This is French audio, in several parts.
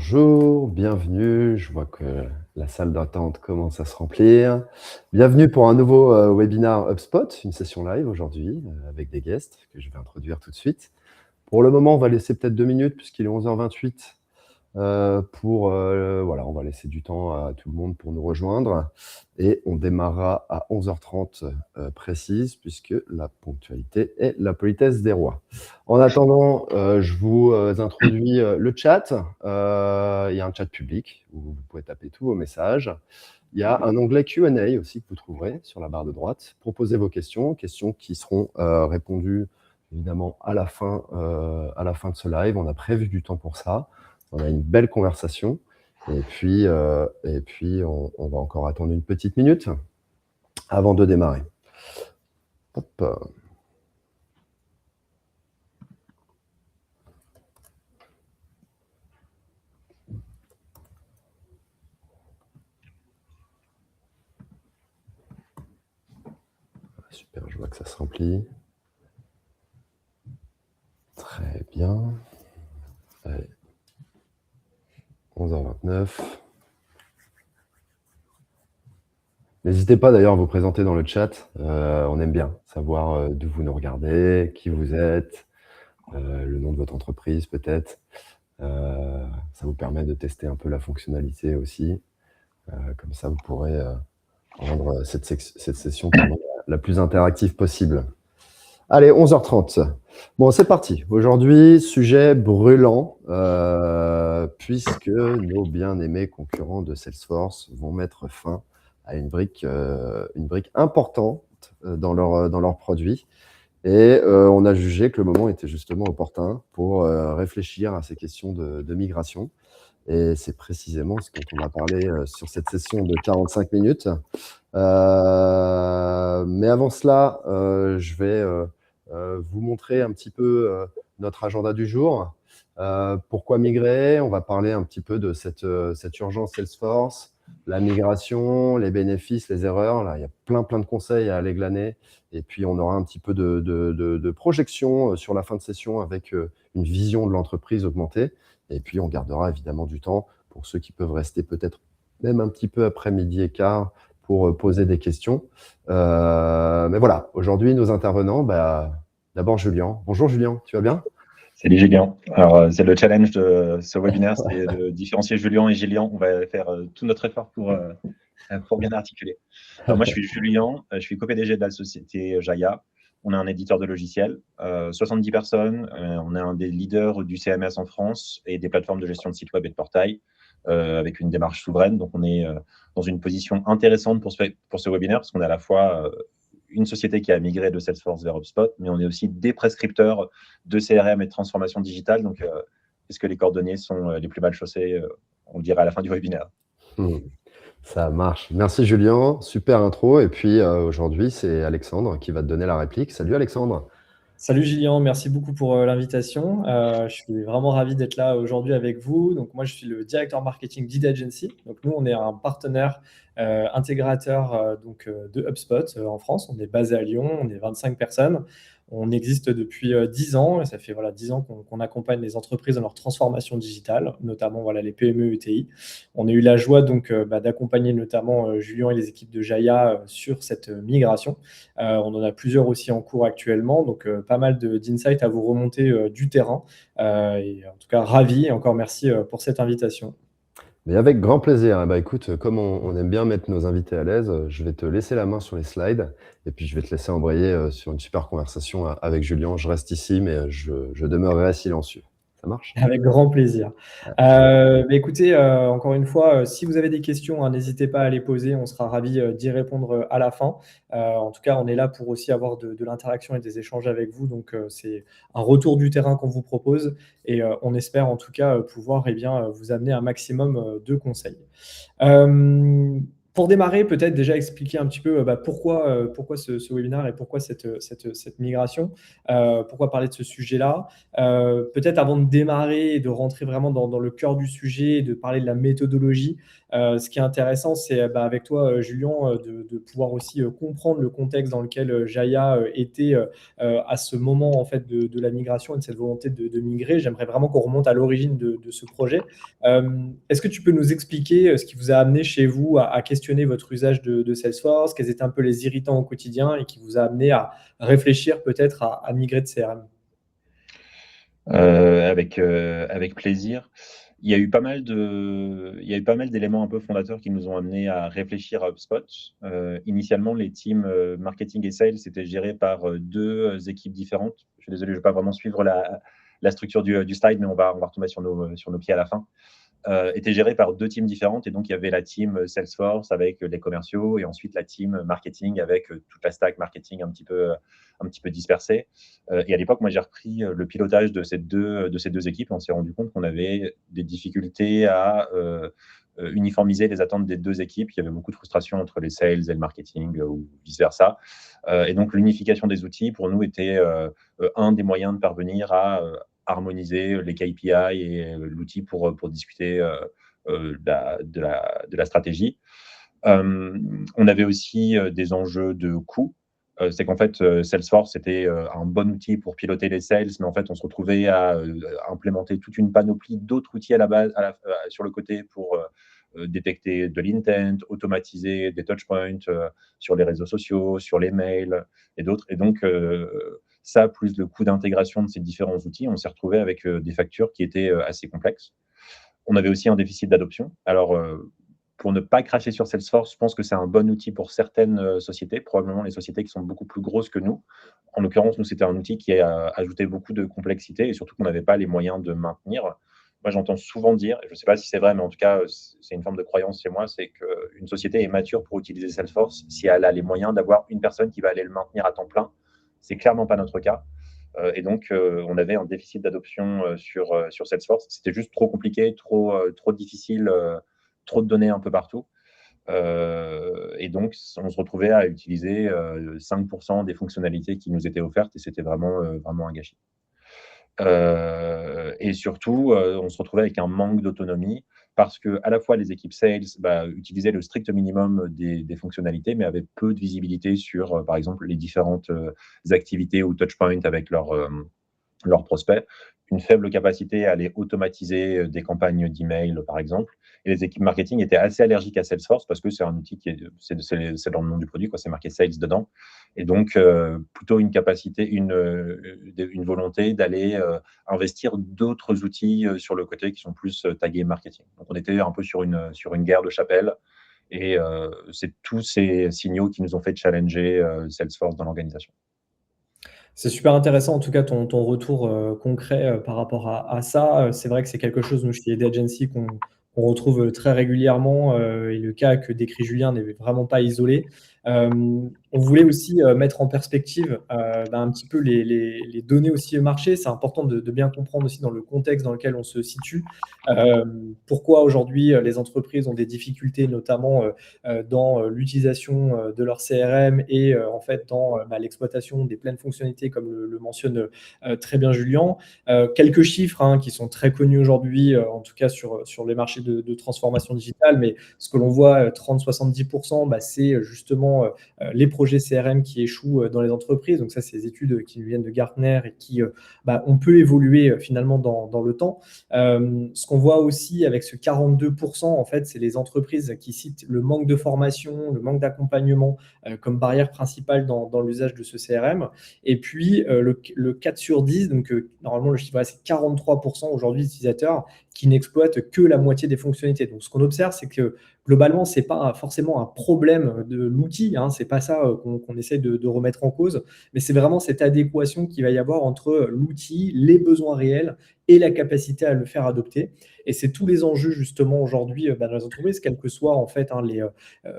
Bonjour, bienvenue. Je vois que la salle d'attente commence à se remplir. Bienvenue pour un nouveau webinaire HubSpot, une session live aujourd'hui avec des guests que je vais introduire tout de suite. Pour le moment, on va laisser peut-être 2 minutes puisqu'il est 11h28 voilà, on va laisser du temps à tout le monde pour nous rejoindre et on démarrera à 11h30 précise puisque la ponctualité est la politesse des rois. En attendant, je vous introduis le chat. Il y a un chat public où vous pouvez taper tous vos messages. Il y a un onglet Q&A aussi que vous trouverez sur la barre de droite. Proposez vos questions qui seront répondues évidemment à la fin de ce live. On a prévu du temps pour ça. On a une belle conversation et puis on va encore attendre une petite minute avant de démarrer. Hop. Super, je vois que ça se remplit. Très bien. Allez. 11h29. N'hésitez pas d'ailleurs à vous présenter dans le chat. On aime bien savoir d'où vous nous regardez, qui vous êtes, le nom de votre entreprise peut-être. Ça vous permet de tester un peu la fonctionnalité aussi. Comme ça, vous pourrez rendre cette session la plus interactive possible. Allez, 11h30. Bon, c'est parti. Aujourd'hui, sujet brûlant, puisque nos bien-aimés concurrents de Salesforce vont mettre fin à une brique importante dans leur produit. Et on a jugé que le moment était justement opportun pour réfléchir à ces questions de migration. Et c'est précisément ce dont on va parler sur cette session de 45 minutes. Mais avant cela, je vais vous montrer un petit peu notre agenda du jour. Pourquoi migrer? On va parler un petit peu de cette urgence Salesforce, la migration, les bénéfices, les erreurs. Là, il y a plein de conseils à aller glaner. Et puis, on aura un petit peu de projection sur la fin de session avec une vision de l'entreprise augmentée. Et puis, on gardera évidemment du temps pour ceux qui peuvent rester peut-être même un petit peu après midi et quart pour poser des questions. Mais voilà, aujourd'hui, nos intervenants, d'abord Julien. Bonjour Julien, tu vas bien? Salut Julien. Alors, c'est le challenge de ce webinaire, c'est de différencier Julien et Gillian. On va faire tout notre effort pour bien articuler. Alors, moi, je suis Julien, je suis co-PDG de la société Jaya. On est un éditeur de logiciels, 70 personnes. On est un des leaders du CMS en France et des plateformes de gestion de sites web et de portail avec une démarche souveraine. Donc, on est dans une position intéressante pour ce webinaire parce qu'on est à la fois une société qui a migré de Salesforce vers HubSpot, mais on est aussi des prescripteurs de CRM et de transformation digitale. Donc, est-ce que les cordonniers sont les plus mal chaussés? On le dira à la fin du webinaire. Ça marche. Merci Julien, super intro. Et puis aujourd'hui, c'est Alexandre qui va te donner la réplique. Salut Alexandre. Salut Gillian, merci beaucoup pour l'invitation. Je suis vraiment ravi d'être là aujourd'hui avec vous. Donc moi, je suis le directeur marketing d'Id-Agency. Donc nous, on est un partenaire intégrateur de HubSpot en France. On est basé à Lyon, on est 25 personnes. On existe depuis 10 ans et ça fait 10 ans qu'on accompagne les entreprises dans leur transformation digitale, notamment les PME ETI. On a eu la joie d'accompagner notamment Julien et les équipes de Jaya sur cette migration. On en a plusieurs aussi en cours actuellement, donc pas mal d'insights à vous remonter du terrain. Et en tout cas, ravi et encore merci pour cette invitation. Mais avec grand plaisir. Écoute, comme on aime bien mettre nos invités à l'aise, je vais te laisser la main sur les slides et puis je vais te laisser embrayer sur une super conversation avec Julien. Je reste ici, mais je demeurerai silencieux. Ça marche? Avec grand plaisir. Écoutez, encore une fois, si vous avez des questions, n'hésitez pas à les poser. On sera ravis d'y répondre à la fin. En tout cas, on est là pour aussi avoir de l'interaction et des échanges avec vous. Donc, c'est un retour du terrain qu'on vous propose et on espère en tout cas pouvoir vous amener un maximum de conseils. Pour démarrer, peut-être déjà expliquer un petit peu pourquoi ce webinaire et pourquoi cette migration, pourquoi parler de ce sujet-là. Peut-être avant de démarrer et de rentrer vraiment dans le cœur du sujet et de parler de la méthodologie, ce qui est intéressant, c'est avec toi, Julien, de pouvoir aussi comprendre le contexte dans lequel Jaya était à ce moment en fait, de la migration et de cette volonté de migrer. J'aimerais vraiment qu'on remonte à l'origine de ce projet. Est-ce que tu peux nous expliquer ce qui vous a amené chez vous à questionner votre usage de Salesforce, quels étaient un peu les irritants au quotidien et qui vous a amené à réfléchir peut-être à migrer de CRM? Avec plaisir. Il y a eu pas mal d'éléments un peu fondateurs qui nous ont amenés à réfléchir à HubSpot. Initialement, les teams marketing et sales étaient gérés par deux équipes différentes. Je suis désolé, je ne vais pas vraiment suivre la structure du slide, mais on va retomber sur nos pieds à la fin. Étaient gérés par deux teams différentes. Et donc, il y avait la team Salesforce avec les commerciaux et ensuite la team marketing avec toute la stack marketing un petit peu dispersée. Et à l'époque, moi, j'ai repris le pilotage de ces deux équipes. On s'est rendu compte qu'on avait des difficultés à uniformiser les attentes des deux équipes. Il y avait beaucoup de frustration entre les sales et le marketing ou vice-versa. Et donc, l'unification des outils, pour nous, était un des moyens de parvenir à harmoniser les KPI et l'outil pour discuter de la stratégie. On avait aussi des enjeux de coût. C'est qu'en fait, Salesforce était un bon outil pour piloter les sales, mais en fait, on se retrouvait à implémenter toute une panoplie d'autres outils à la base, sur le côté pour détecter de l'intent, automatiser des touchpoints sur les réseaux sociaux, sur les mails et d'autres. Et donc, ça, plus le coût d'intégration de ces différents outils, on s'est retrouvé avec des factures qui étaient assez complexes. On avait aussi un déficit d'adoption. Alors, pour ne pas cracher sur Salesforce, je pense que c'est un bon outil pour certaines sociétés, probablement les sociétés qui sont beaucoup plus grosses que nous. En l'occurrence, nous, c'était un outil qui a ajouté beaucoup de complexité et surtout qu'on n'avait pas les moyens de maintenir. Moi, j'entends souvent dire, et je ne sais pas si c'est vrai, mais en tout cas, c'est une forme de croyance chez moi, c'est qu'une société est mature pour utiliser Salesforce si elle a les moyens d'avoir une personne qui va aller le maintenir à temps plein. C'est clairement pas notre cas. Et donc, on avait un déficit d'adoption sur Salesforce. C'était juste trop compliqué, trop difficile, trop de données un peu partout. Et donc, on se retrouvait à utiliser 5% des fonctionnalités qui nous étaient offertes et c'était vraiment un gâchis. Et surtout, on se retrouvait avec un manque d'autonomie parce que à la fois les équipes sales utilisaient le strict minimum des fonctionnalités, mais avaient peu de visibilité sur, par exemple, les différentes activités ou touchpoints avec leurs prospects, une faible capacité à aller automatiser des campagnes d'email, par exemple. Et les équipes marketing étaient assez allergiques à Salesforce parce que c'est un outil c'est dans le nom du produit, quoi, c'est marqué Sales dedans. Et donc, plutôt une capacité, une volonté d'aller investir d'autres outils sur le côté qui sont plus tagués marketing. Donc, on était un peu sur une guerre de chapelle. Et c'est tous ces signaux qui nous ont fait challenger Salesforce dans l'organisation. C'est super intéressant, en tout cas, ton retour concret par rapport à ça. C'est vrai que c'est quelque chose, nous, chez Lead Agency, qu'on retrouve très régulièrement. Et le cas que décrit Julien n'est vraiment pas isolé. On voulait aussi mettre en perspective un petit peu les données aussi marché. C'est important de bien comprendre aussi dans le contexte dans lequel on se situe. Pourquoi aujourd'hui les entreprises ont des difficultés, notamment dans l'utilisation de leur CRM et en fait dans l'exploitation des pleines fonctionnalités, comme le mentionne très bien Julien. Quelques chiffres qui sont très connus aujourd'hui, en tout cas sur les marchés de transformation digitale, mais ce que l'on voit, 30-70%, c'est justement les projets CRM qui échouent dans les entreprises. Donc ça, c'est des études qui viennent de Gartner et qui on peut évoluer finalement dans le temps. Ce qu'on voit aussi avec ce 42%, en fait, c'est les entreprises qui citent le manque de formation, le manque d'accompagnement comme barrière principale dans l'usage de ce CRM. Et puis, le 4 sur 10, donc normalement, le chiffre, c'est 43% aujourd'hui d'utilisateurs qui n'exploitent que la moitié des fonctionnalités. Donc, ce qu'on observe, c'est que globalement, ce n'est pas forcément un problème de l'outil, ce n'est pas ça qu'on essaie de remettre en cause, mais c'est vraiment cette adéquation qu'il va y avoir entre l'outil, les besoins réels et la capacité à le faire adopter. Et c'est tous les enjeux justement aujourd'hui dans les entreprises, quels que soient en fait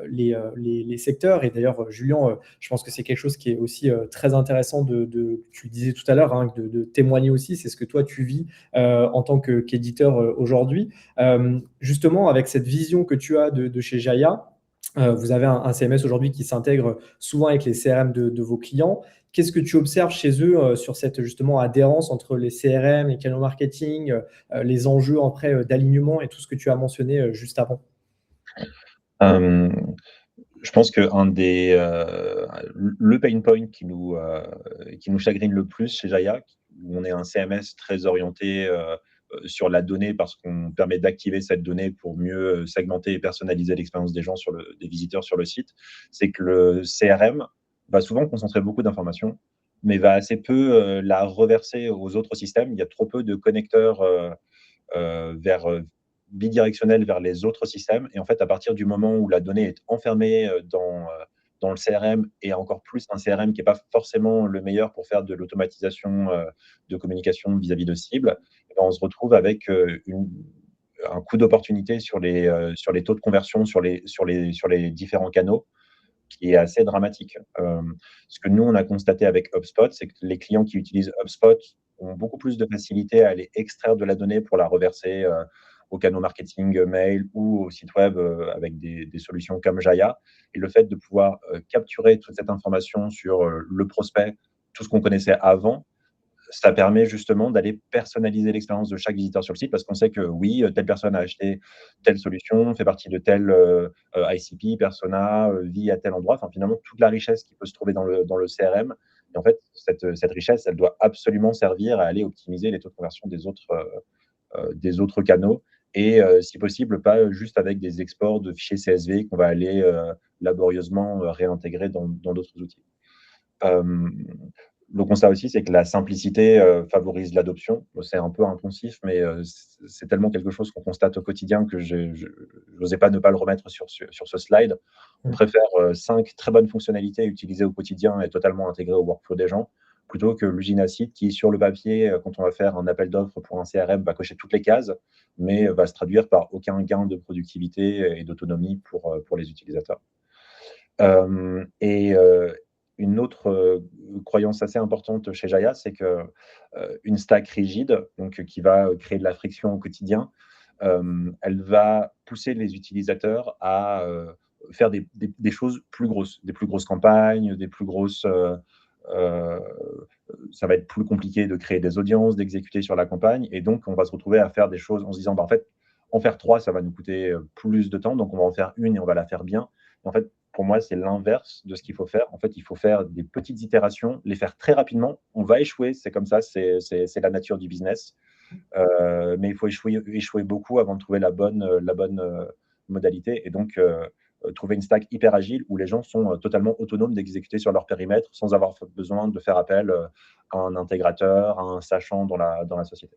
les secteurs. Et d'ailleurs, Julien, je pense que c'est quelque chose qui est aussi très intéressant tu le disais tout à l'heure, de témoigner aussi. C'est ce que toi tu vis en tant qu'éditeur aujourd'hui. Justement, avec cette vision que tu as de chez Jaya, Vous avez un CMS aujourd'hui qui s'intègre souvent avec les CRM de vos clients. Qu'est-ce que tu observes chez eux sur cette justement adhérence entre les CRM, les canaux marketing, les enjeux après d'alignement et tout ce que tu as mentionné juste avant? Euh, je pense que le pain point qui nous chagrine le plus chez Jaya, où on est un CMS très orienté sur la donnée parce qu'on permet d'activer cette donnée pour mieux segmenter et personnaliser l'expérience des gens des visiteurs sur le site, c'est que le CRM va souvent concentrer beaucoup d'informations, mais va assez peu la reverser aux autres systèmes. Il y a trop peu de connecteurs bidirectionnels vers les autres systèmes. Et en fait, à partir du moment où la donnée est enfermée dans le CRM, et encore plus un CRM qui n'est pas forcément le meilleur pour faire de l'automatisation de communication vis-à-vis de cibles, eh ben, on se retrouve avec un coût d'opportunité sur les taux de conversion sur les différents canaux qui est assez dramatique. Ce que nous, on a constaté avec HubSpot, c'est que les clients qui utilisent HubSpot ont beaucoup plus de facilité à aller extraire de la donnée pour la reverser aux canaux marketing, mail ou au site web avec des solutions comme Jaya. Et le fait de pouvoir capturer toute cette information sur le prospect, tout ce qu'on connaissait avant, ça permet justement d'aller personnaliser l'expérience de chaque visiteur sur le site parce qu'on sait que oui, telle personne a acheté telle solution, fait partie de tel ICP, persona, vit à tel endroit. Enfin, finalement, toute la richesse qui peut se trouver dans le CRM. Et en fait, cette richesse, elle doit absolument servir à aller optimiser les taux de conversion des autres canaux. Et si possible, pas juste avec des exports de fichiers CSV qu'on va aller laborieusement réintégrer dans d'autres outils. Le constat aussi, c'est que la simplicité favorise l'adoption. C'est un peu impensif, mais c'est tellement quelque chose qu'on constate au quotidien que je n'osais pas ne pas le remettre sur ce slide. On préfère 5 très bonnes fonctionnalités utilisées au quotidien et totalement intégrées au workflow des gens, plutôt que l'usine à site qui, sur le papier, quand on va faire un appel d'offres pour un CRM, va cocher toutes les cases, mais va se traduire par aucun gain de productivité et d'autonomie pour les utilisateurs. Une autre croyance assez importante chez Jaya, c'est qu'une stack rigide, donc qui va créer de la friction au quotidien, elle va pousser les utilisateurs à faire des choses plus grosses, des plus grosses campagnes, des plus grosses. Ça va être plus compliqué de créer des audiences, d'exécuter sur la campagne, et donc on va se retrouver à faire des choses en se disant, en fait, en faire 3, ça va nous coûter plus de temps, donc on va en faire une et on va la faire bien. En fait, pour moi, c'est l'inverse de ce qu'il faut faire. En fait, il faut faire des petites itérations, les faire très rapidement. On va échouer, c'est comme ça, c'est la nature du business. Mais il faut échouer beaucoup avant de trouver la bonne modalité. Et donc, trouver une stack hyper agile où les gens sont totalement autonomes d'exécuter sur leur périmètre sans avoir besoin de faire appel à un intégrateur, à un sachant dans la société.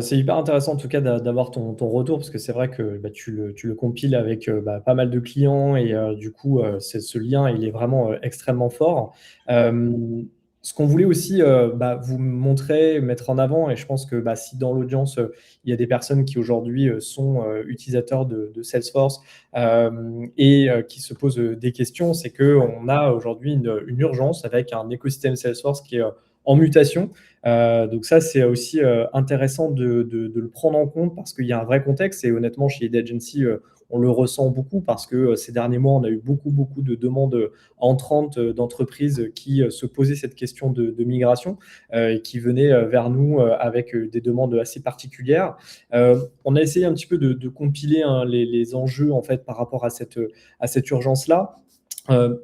C'est hyper intéressant en tout cas d'avoir ton retour parce que c'est vrai que tu le compiles avec pas mal de clients et du coup, ce lien, il est vraiment extrêmement fort. Ce qu'on voulait aussi vous montrer, mettre en avant, et je pense que si dans l'audience, il y a des personnes qui aujourd'hui sont utilisateurs de Salesforce et qui se posent des questions, c'est qu'on a aujourd'hui une urgence avec un écosystème Salesforce qui est en mutation. Donc ça, c'est aussi intéressant de le prendre en compte parce qu'il y a un vrai contexte et honnêtement, chez Lead Agency, on le ressent beaucoup parce que ces derniers mois, on a eu beaucoup de demandes entrantes d'entreprises qui se posaient cette question de migration et qui venaient vers nous avec des demandes assez particulières. On a essayé un petit peu de compiler les enjeux en fait par rapport à cette urgence-là.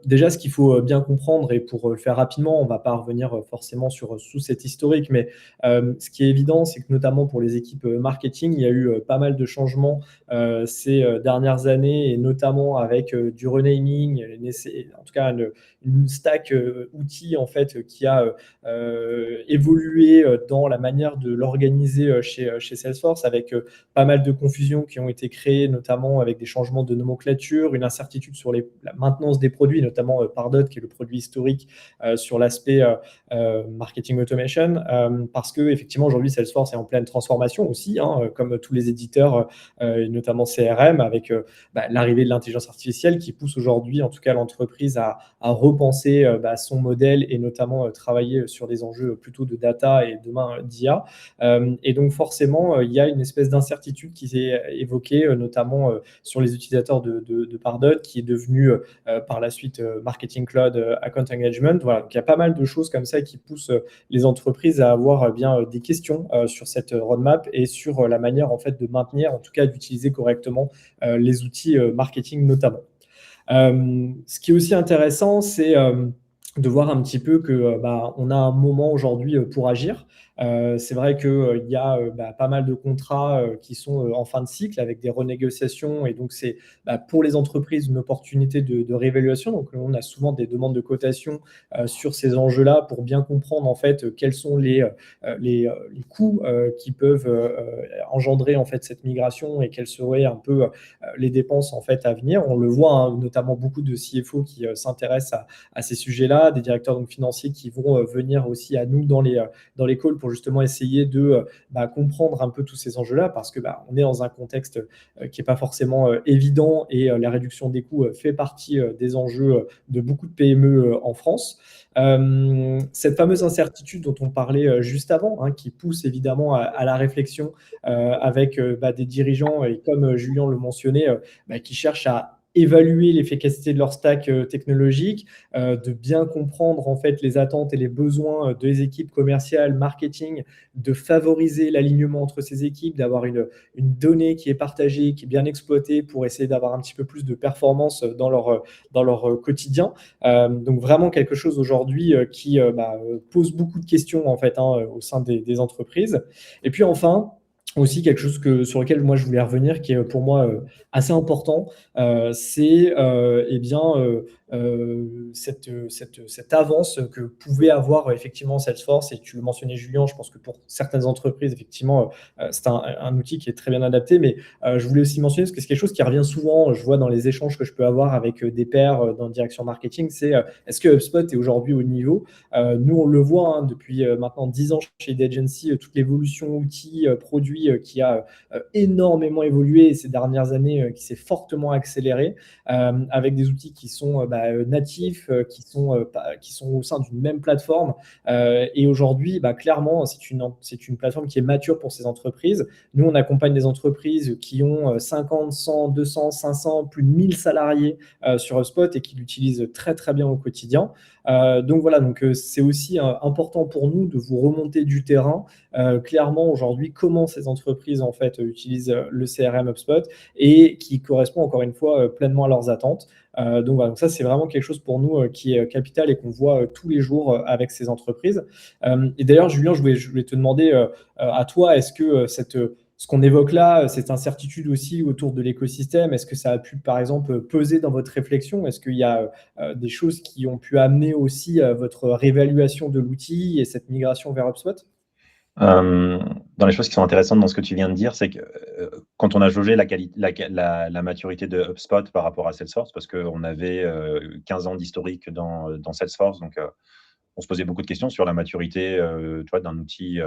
Déjà, ce qu'il faut bien comprendre, et pour le faire rapidement, on ne va pas revenir forcément sur cet historique, mais ce qui est évident, c'est que notamment pour les équipes marketing, il y a eu pas mal de changements ces dernières années, et notamment avec du renaming, en tout cas une stack outils en fait, qui a évolué dans la manière de l'organiser chez Salesforce, avec pas mal de confusions qui ont été créées, notamment avec des changements de nomenclature, une incertitude sur la maintenance des des produits, notamment Pardot, qui est le produit historique sur l'aspect marketing automation, parce que effectivement aujourd'hui Salesforce est en pleine transformation aussi, hein, comme tous les éditeurs, notamment CRM, avec l'arrivée de l'intelligence artificielle qui pousse aujourd'hui, en tout cas, l'entreprise à repenser son modèle et notamment travailler sur des enjeux plutôt de data et demain d'IA. Et donc forcément, il y a une espèce d'incertitude qui s'est évoquée, notamment sur les utilisateurs de Pardot, qui est devenu par la suite Marketing Cloud Account Engagement. Voilà, donc il y a pas mal de choses comme ça qui poussent les entreprises à avoir bien des questions sur cette roadmap et sur la manière en fait de maintenir, en tout cas d'utiliser correctement les outils marketing notamment. Ce qui est aussi intéressant, c'est de voir un petit peu que on a un moment aujourd'hui pour agir. C'est vrai qu'il y a pas mal de contrats qui sont en fin de cycle avec des renégociations, et donc c'est pour les entreprises une opportunité de réévaluation. Donc on a souvent des demandes de cotation sur ces enjeux-là pour bien comprendre en fait quels sont les coûts qui peuvent engendrer en fait cette migration et quelles seraient un peu les dépenses en fait à venir. On le voit, hein, notamment beaucoup de CFO qui s'intéressent à ces sujets-là, des directeurs donc financiers qui vont venir aussi à nous dans les calls pour justement essayer de comprendre un peu tous ces enjeux-là, parce que on est dans un contexte qui n'est pas forcément évident, et la réduction des coûts fait partie des enjeux de beaucoup de PME en France. Cette fameuse incertitude dont on parlait juste avant, hein, qui pousse évidemment à la réflexion avec des dirigeants, et comme Julien le mentionnait, qui cherchent à évaluer l'efficacité de leur stack technologique, de bien comprendre en fait les attentes et les besoins des équipes commerciales, marketing, de favoriser l'alignement entre ces équipes, d'avoir une donnée qui est partagée, qui est bien exploitée pour essayer d'avoir un petit peu plus de performance dans leur quotidien. Donc vraiment quelque chose aujourd'hui qui pose beaucoup de questions en fait, hein, au sein des entreprises. Et puis enfin, aussi quelque chose sur lequel moi je voulais revenir, qui est pour moi assez important, c'est cette avance que pouvait avoir effectivement Salesforce. Et tu le mentionnais, Julien, je pense que pour certaines entreprises, effectivement, c'est un outil qui est très bien adapté. Mais je voulais aussi mentionner, parce que c'est quelque chose qui revient souvent, je vois dans les échanges que je peux avoir avec des pairs dans la direction marketing, c'est est-ce que HubSpot est aujourd'hui au niveau? Nous, on le voit, hein, depuis maintenant 10 ans chez Lead Agency, toute l'évolution outils, produits qui a énormément évolué ces dernières années, qui s'est fortement accéléré, avec des outils qui sont natifs, qui sont au sein d'une même plateforme. Et aujourd'hui, clairement, c'est une plateforme qui est mature pour ces entreprises. Nous, on accompagne des entreprises qui ont 50, 100, 200, 500, plus de 1000 salariés sur HubSpot, et qui l'utilisent très, très bien au quotidien. Donc voilà, c'est aussi important pour nous de vous remonter du terrain clairement aujourd'hui comment ces entreprises en fait utilisent le CRM HubSpot, et qui correspond encore une fois pleinement à leurs attentes. Donc voilà, donc ça c'est vraiment quelque chose pour nous qui est capital et qu'on voit tous les jours avec ces entreprises. Et d'ailleurs, Julien, je voulais te demander à toi, est-ce que ce qu'on évoque là, cette incertitude aussi autour de l'écosystème, est-ce que ça a pu, par exemple, peser dans votre réflexion? Est-ce qu'il y a des choses qui ont pu amener aussi votre réévaluation de l'outil et cette migration vers HubSpot? Dans les choses qui sont intéressantes dans ce que tu viens de dire, c'est que quand on a jaugé la maturité de HubSpot par rapport à Salesforce, parce qu'on avait 15 ans d'historique dans Salesforce, donc on se posait beaucoup de questions sur la maturité d'un outil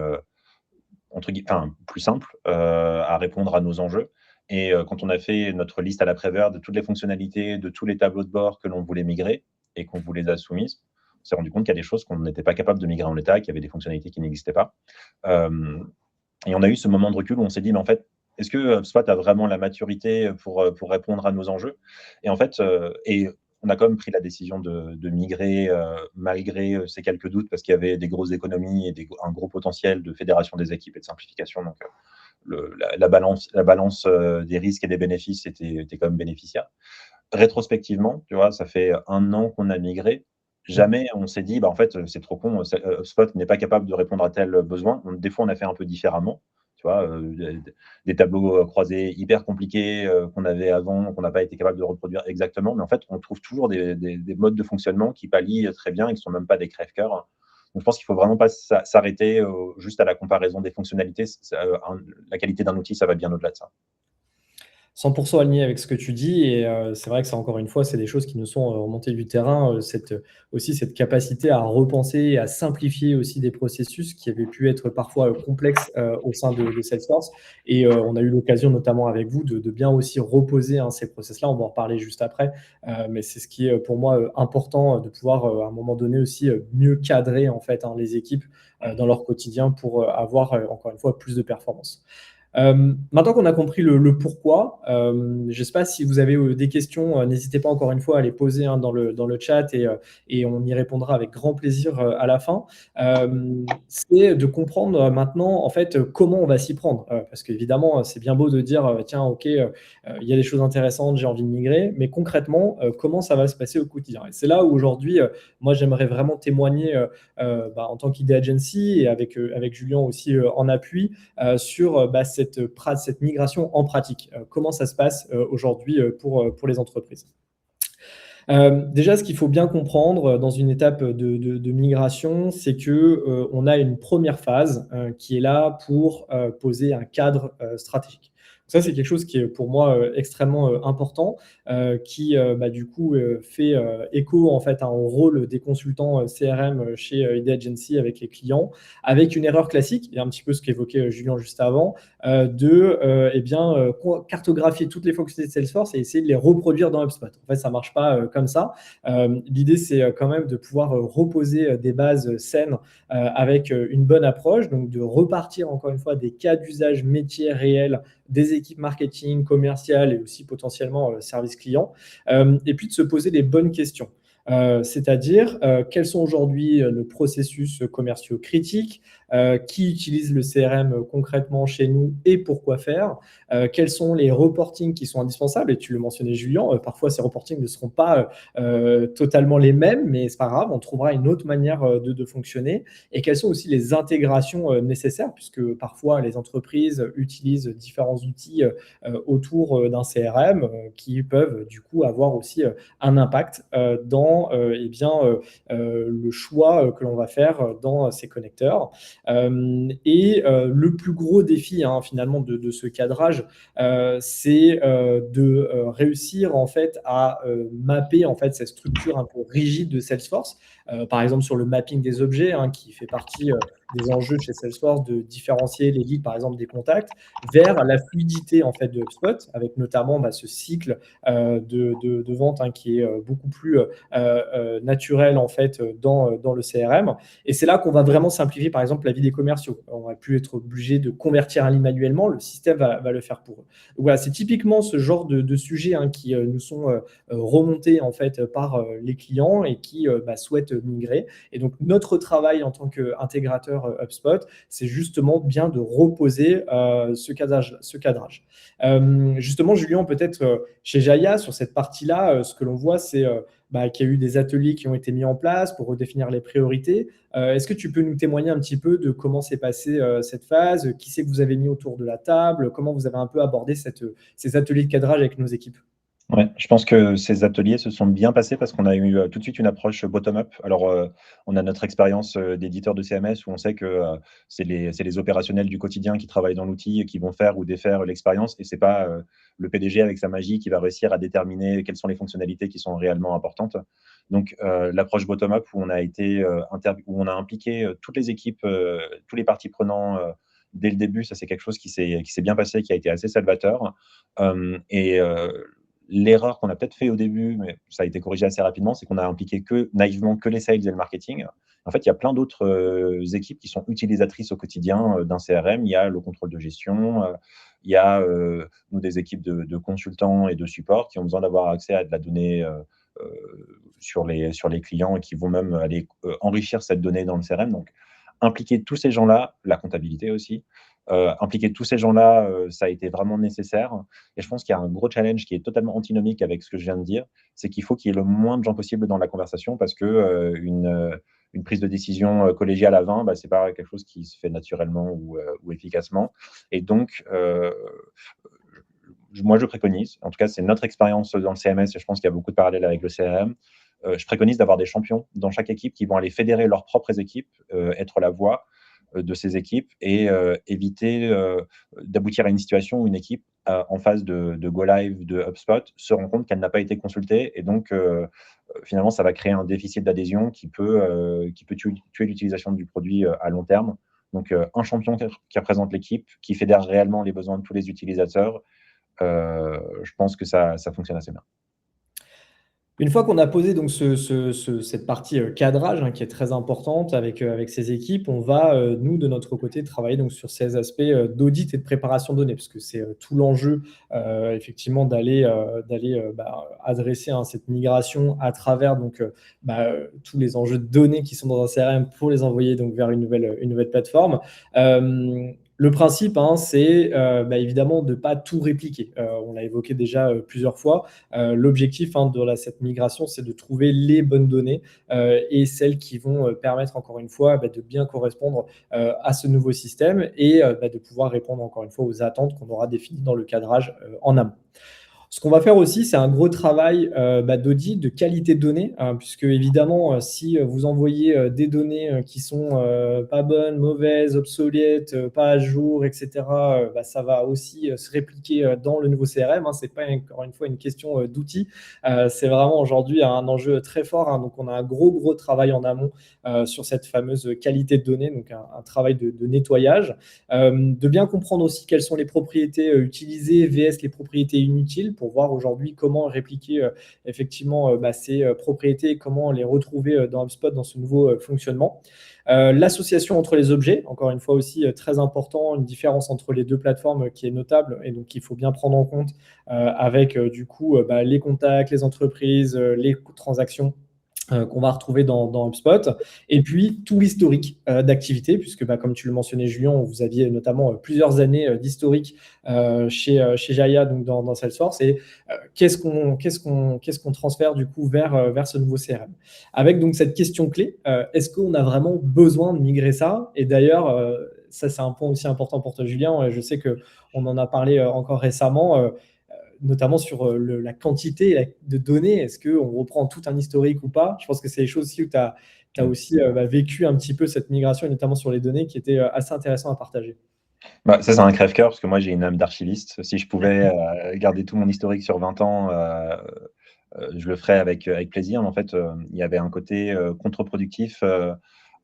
plus simple à répondre à nos enjeux. Et quand on a fait notre liste à la Prévert de toutes les fonctionnalités, de tous les tableaux de bord que l'on voulait migrer et qu'on vous les a soumises, on s'est rendu compte qu'il y a des choses qu'on n'était pas capable de migrer en l'état, qu'il y avait des fonctionnalités qui n'existaient pas. Et on a eu ce moment de recul où on s'est dit, mais en fait, est-ce que HubSpot a vraiment la maturité pour répondre à nos enjeux? Et en fait, on a quand même pris la décision de migrer malgré ces quelques doutes, parce qu'il y avait des grosses économies et un gros potentiel de fédération des équipes et de simplification. Donc, la balance des risques et des bénéfices était quand même bénéficiaire. Rétrospectivement, tu vois, ça fait 1 an qu'on a migré. Jamais on s'est dit, en fait, c'est trop con, HubSpot n'est pas capable de répondre à tel besoin. Des fois, on a fait un peu différemment, tu vois, des tableaux croisés hyper compliqués qu'on avait avant, qu'on n'a pas été capable de reproduire exactement. Mais en fait, on trouve toujours des modes de fonctionnement qui pallient très bien et qui ne sont même pas des crève-cœurs. Donc, je pense qu'il ne faut vraiment pas s'arrêter juste à la comparaison des fonctionnalités. La qualité d'un outil, ça va bien au-delà de ça. 100% aligné avec ce que tu dis et c'est vrai que ça, encore une fois, c'est des choses qui nous sont remontées du terrain, aussi cette capacité à repenser et à simplifier aussi des processus qui avaient pu être parfois complexes au sein de Salesforce. Et on a eu l'occasion, notamment avec vous, de bien aussi reposer ces process-là. On va en reparler juste après, mais c'est ce qui est pour moi important de pouvoir à un moment donné aussi mieux cadrer en fait les équipes dans leur quotidien pour avoir encore une fois plus de performance. Maintenant qu'on a compris le pourquoi, je ne sais pas si vous avez des questions, n'hésitez pas encore une fois à les poser dans le chat et on y répondra avec grand plaisir à la fin. C'est de comprendre maintenant en fait comment on va s'y prendre. Parce qu'évidemment, c'est bien beau de dire tiens, ok, il y a des choses intéressantes, j'ai envie de migrer, mais concrètement, comment ça va se passer au quotidien? Et c'est là où aujourd'hui, moi j'aimerais vraiment témoigner en tant qu'ID Agency et avec Julien aussi en appui sur cette migration en pratique. Comment ça se passe aujourd'hui pour les entreprises? Déjà, ce qu'il faut bien comprendre dans une étape de migration, c'est que on a une première phase qui est là pour poser un cadre stratégique. Ça, c'est quelque chose qui est pour moi extrêmement important, qui du coup fait écho en fait au rôle des consultants CRM chez ID Agency avec les clients, avec une erreur classique, et un petit peu ce qu'évoquait Julien juste avant, cartographier toutes les fonctionnalités de Salesforce et essayer de les reproduire dans HubSpot. En fait, ça ne marche pas comme ça. L'idée, c'est quand même de pouvoir reposer des bases saines avec une bonne approche, donc de repartir encore une fois des cas d'usage métiers réels des équipes marketing, commerciales et aussi potentiellement service client, et puis de se poser les bonnes questions. C'est-à-dire quels sont aujourd'hui nos processus commerciaux critiques, qui utilise le CRM concrètement chez nous et pourquoi faire, quels sont les reportings qui sont indispensables, et tu le mentionnais Julien, parfois ces reportings ne seront pas totalement les mêmes, mais c'est pas grave, on trouvera une autre manière de fonctionner, et quelles sont aussi les intégrations nécessaires, puisque parfois les entreprises utilisent différents outils autour d'un CRM qui peuvent du coup avoir aussi un impact dans le choix que l'on va faire dans ces connecteurs. Le plus gros défi finalement de ce cadrage, c'est de réussir en fait à mapper en fait cette structure un peu rigide de Salesforce, par exemple sur le mapping des objets, qui fait partie des enjeux de chez Salesforce, de différencier les leads par exemple des contacts, vers la fluidité en fait de HubSpot, avec notamment ce cycle de vente qui est beaucoup plus naturel en fait dans le CRM. Et c'est là qu'on va vraiment simplifier par exemple la vie des commerciaux. On va plus être obligé de convertir un lead manuellement, le système va le faire pour eux. Donc voilà, c'est typiquement ce genre de sujets qui nous sont remontés en fait par les clients et qui souhaitent migrer. Et donc notre travail en tant qu'intégrateur HubSpot, c'est justement bien de reposer ce cadrage. Justement, Julien, peut-être chez Jaya, sur cette partie-là, ce que l'on voit, c'est qu'il y a eu des ateliers qui ont été mis en place pour redéfinir les priorités. Est-ce que tu peux nous témoigner un petit peu de comment s'est passée cette phase? Qui c'est que vous avez mis autour de la table? Comment vous avez un peu abordé ces ateliers de cadrage avec nos équipes? Ouais, je pense que ces ateliers se sont bien passés parce qu'on a eu tout de suite une approche bottom-up. Alors, on a notre expérience d'éditeur de CMS où on sait que c'est les opérationnels du quotidien qui travaillent dans l'outil et qui vont faire ou défaire l'expérience, et c'est pas le PDG avec sa magie qui va réussir à déterminer quelles sont les fonctionnalités qui sont réellement importantes. Donc, l'approche bottom-up où on a été où on a impliqué toutes les équipes, tous les parties prenants dès le début, ça c'est quelque chose qui s'est bien passé, qui a été assez salvateur. L'erreur qu'on a peut-être fait au début, mais ça a été corrigé assez rapidement, c'est qu'on a impliqué naïvement que les sales et le marketing. En fait, il y a plein d'autres équipes qui sont utilisatrices au quotidien d'un CRM. Il y a le contrôle de gestion, il y a nous des équipes de consultants et de support qui ont besoin d'avoir accès à de la donnée sur les clients et qui vont même aller enrichir cette donnée dans le CRM. Donc, impliquer tous ces gens-là, la comptabilité aussi, impliquer tous ces gens-là, ça a été vraiment nécessaire. Et je pense qu'il y a un gros challenge qui est totalement antinomique avec ce que je viens de dire, c'est qu'il faut qu'il y ait le moins de gens possible dans la conversation parce que une prise de décision collégiale à 20, c'est pas quelque chose qui se fait naturellement ou efficacement. Et donc, moi, je préconise, en tout cas, c'est notre expérience dans le CMS et je pense qu'il y a beaucoup de parallèles avec le CRM. Je préconise d'avoir des champions dans chaque équipe qui vont aller fédérer leurs propres équipes, être la voix. de ces équipes et éviter d'aboutir à une situation où une équipe en phase de go live de HubSpot se rend compte qu'elle n'a pas été consultée et donc finalement ça va créer un déficit d'adhésion qui peut tuer l'utilisation du produit à long terme. Donc un champion qui représente l'équipe, qui fédère réellement les besoins de tous les utilisateurs, je pense que ça fonctionne assez bien. Une fois qu'on a posé donc cette partie cadrage qui est très importante avec ces équipes, on va, nous, de notre côté, travailler donc sur ces aspects d'audit et de préparation de données, parce que c'est tout l'enjeu, effectivement, d'aller adresser cette migration à travers donc, tous les enjeux de données qui sont dans un CRM pour les envoyer donc vers une nouvelle plateforme. Le principe, c'est évidemment de ne pas tout répliquer. On l'a évoqué déjà plusieurs fois. L'objectif de cette migration, c'est de trouver les bonnes données et celles qui vont permettre, encore une fois, de bien correspondre à ce nouveau système et de pouvoir répondre, encore une fois, aux attentes qu'on aura définies dans le cadrage en amont. Ce qu'on va faire aussi, c'est un gros travail d'audit, de qualité de données, puisque évidemment, si vous envoyez des données qui sont pas bonnes, mauvaises, obsolètes, pas à jour, etc., ça va aussi se répliquer dans le nouveau CRM. Ce n'est pas, encore une fois, une question d'outils. C'est vraiment aujourd'hui un enjeu très fort. Donc, on a un gros travail en amont sur cette fameuse qualité de données, donc un travail de nettoyage. De bien comprendre aussi quelles sont les propriétés utilisées vs les propriétés inutiles pour voir aujourd'hui comment répliquer effectivement ces propriétés et comment les retrouver dans HubSpot dans ce nouveau fonctionnement. L'association entre les objets, encore une fois aussi très important, une différence entre les deux plateformes qui est notable et donc qu'il faut bien prendre en compte avec du coup les contacts, les entreprises, les transactions qu'on va retrouver dans HubSpot, et puis tout l'historique d'activité, puisque comme tu le mentionnais Julien, vous aviez notamment plusieurs années d'historique chez Jaya, donc dans Salesforce, et qu'est-ce qu'on transfère du coup vers ce nouveau CRM. Avec donc cette question clé, est-ce qu'on a vraiment besoin de migrer ça? Et d'ailleurs, ça c'est un point aussi important pour toi Julien, je sais qu'on en a parlé encore récemment, notamment sur la quantité de données. Est-ce qu'on reprend tout un historique ou pas? Je pense que c'est des choses aussi où tu as aussi vécu un petit peu cette migration, notamment sur les données, qui était assez intéressant à partager. Ça, c'est un crève-cœur, parce que moi, j'ai une âme d'archiviste. Si je pouvais garder tout mon historique sur 20 ans, je le ferais avec plaisir. Mais en fait, il y avait un côté contre-productif.